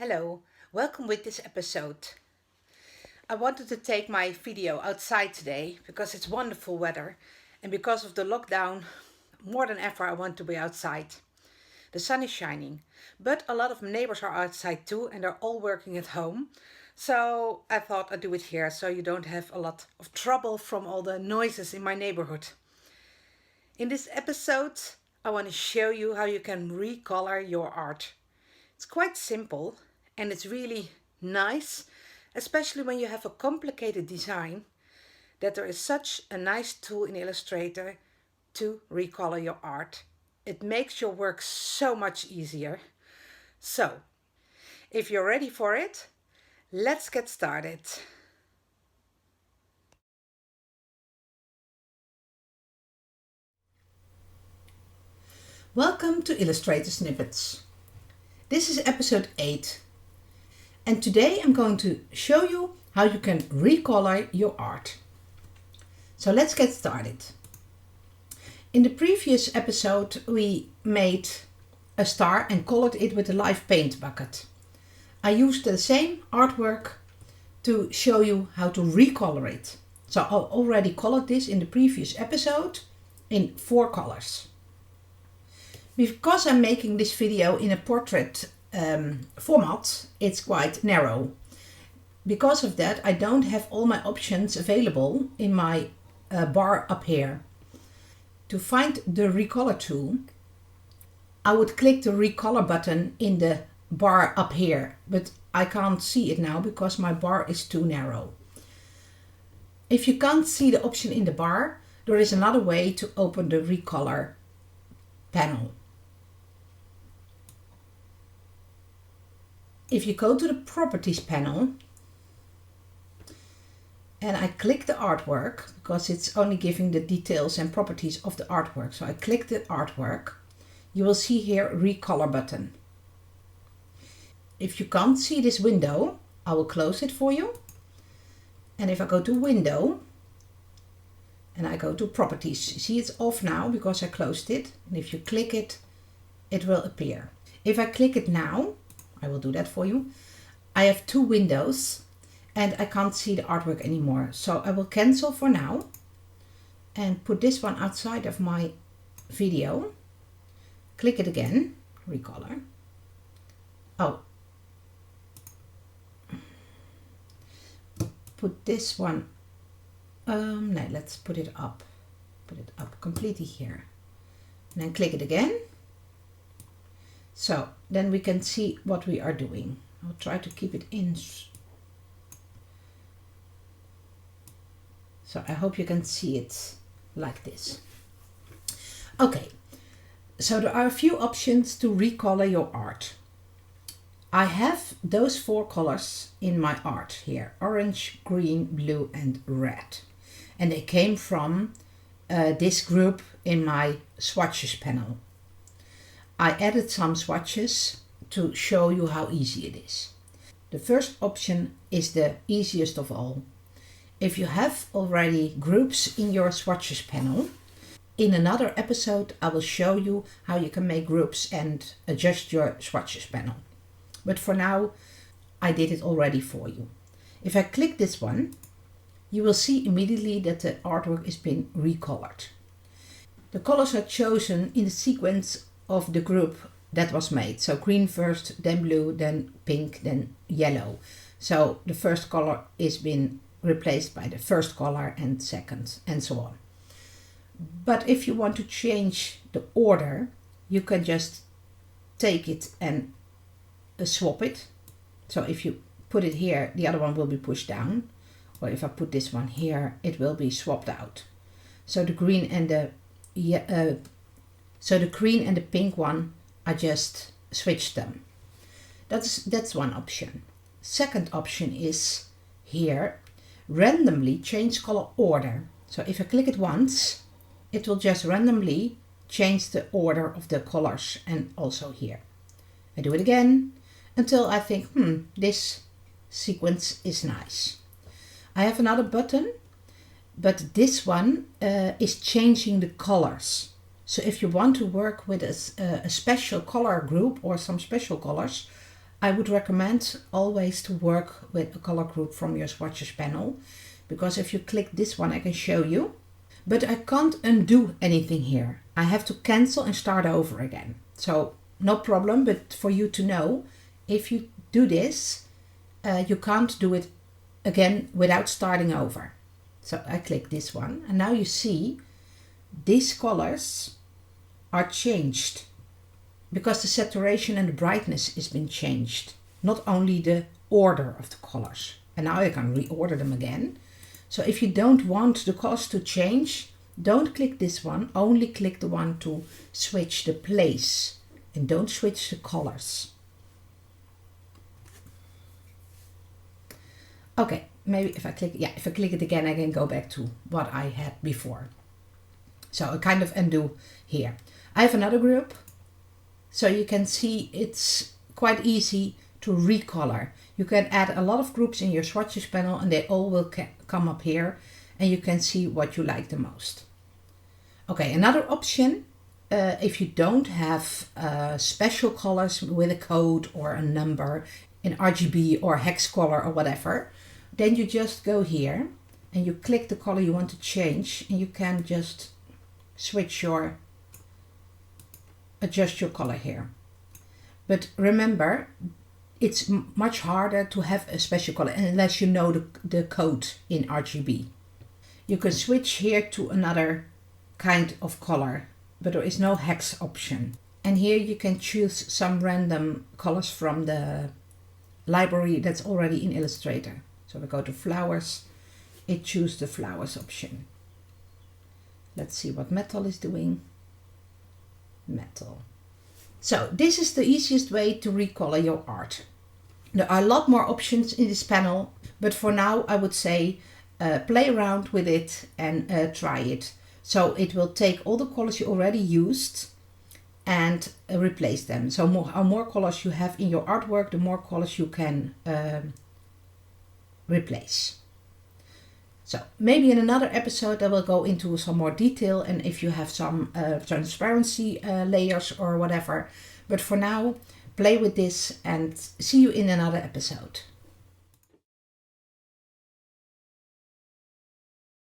Hello, welcome with this episode. I wanted to take my video outside today because it's wonderful weather and because of the lockdown, more than ever I want to be outside. The sun is shining, but a lot of neighbors are outside too and they're all working at home. So I thought I'd do it here so you don't have a lot of trouble from all the noises in my neighborhood. In this episode, I want to show you how you can recolor your art. It's quite simple and it's really nice, especially when you have a complicated design, that there is such a nice tool in Illustrator to recolor your art. It makes your work so much easier. So, if you're ready for it, let's get started. Welcome to Illustrator Snippets. This is episode 8. And today I'm going to show you how you can recolor your art. So let's get started. In the previous episode we made a star and colored it with a live paint bucket. I used the same artwork to show you how to recolor it. So I already colored this in the previous episode in 4 colors. Because I'm making this video in a portrait format, it's quite narrow. Because of that, I don't have all my options available in my bar up here. To find the recolor tool, I would click the recolor button in the bar up here, but I can't see it now because my bar is too narrow. If you can't see the option in the bar, there is another way to open the recolor panel. If you go to the Properties panel and I click the artwork, because it's only giving the details and properties of the artwork, so I click the artwork, you will see here Recolor button. If you can't see this window, I will close it for you. And if I go to Window and I go to Properties, you see it's off now because I closed it. And if you click it, it will appear. If I click it now, I will do that for you. I have 2 windows and I can't see the artwork anymore. So I will cancel for now and put this one outside of my video. Click it again, recolor. Oh, put this one, no, let's put it up completely here. And then click it again. So then we can see what we are doing. I'll try to keep it in. So I hope you can see it like this. Okay, so there are a few options to recolor your art. I have those 4 colors in my art here: orange, green, blue and red. And they came from this group in my swatches panel. I added some swatches to show you how easy it is. The first option is the easiest of all. If you have already groups in your swatches panel, in another episode I will show you how you can make groups and adjust your swatches panel. But for now, I did it already for you. If I click this one, you will see immediately that the artwork is being recolored. The colors are chosen in the sequence of the group that was made. So green first, then blue, then pink, then yellow. So the first color is been replaced by the first color and second and so on. But if you want to change the order, you can just take it and swap it. So if you put it here, the other one will be pushed down. Or if I put this one here, it will be swapped out. So the green and the pink one, I just switched them. That's one option. Second option is here, randomly change color order. So if I click it once, it will just randomly change the order of the colors, and also here. I do it again until I think, this sequence is nice. I have another button, but this one is changing the colors. So if you want to work with a special color group or some special colors, I would recommend always to work with a color group from your swatches panel, because if you click this one, I can show you, but I can't undo anything here. I have to cancel and start over again. So no problem, but for you to know, if you do this, you can't do it again without starting over. So I click this one, and now you see these colors are changed because the saturation and the brightness has been changed, not only the order of the colors. And now I can reorder them again. So if you don't want the colors to change, don't click this one, only click the one to switch the place, and don't switch the colors. Okay, maybe if I click it again, I can go back to what I had before. So I kind of undo here. I have another group, so you can see it's quite easy to recolor. You can add a lot of groups in your swatches panel, and they all will come up here, and you can see what you like the most. Okay, another option, if you don't have special colors with a code or a number in RGB or hex color or whatever, then you just go here and you click the color you want to change, and you can just adjust your color here. But remember, it's much harder to have a special color unless you know the code in RGB. You can switch here to another kind of color, but there is no hex option. And here you can choose some random colors from the library that's already in Illustrator. So we go to flowers, it chooses the flowers option. Let's see what metal is doing. Metal. So this is the easiest way to recolor your art. There are a lot more options in this panel, but for now I would say play around with it and try it. So it will take all the colors you already used and replace them. So more colors you have in your artwork, the more colors you can replace. So maybe in another episode I will go into some more detail, and if you have some transparency layers or whatever. But for now, play with this and see you in another episode.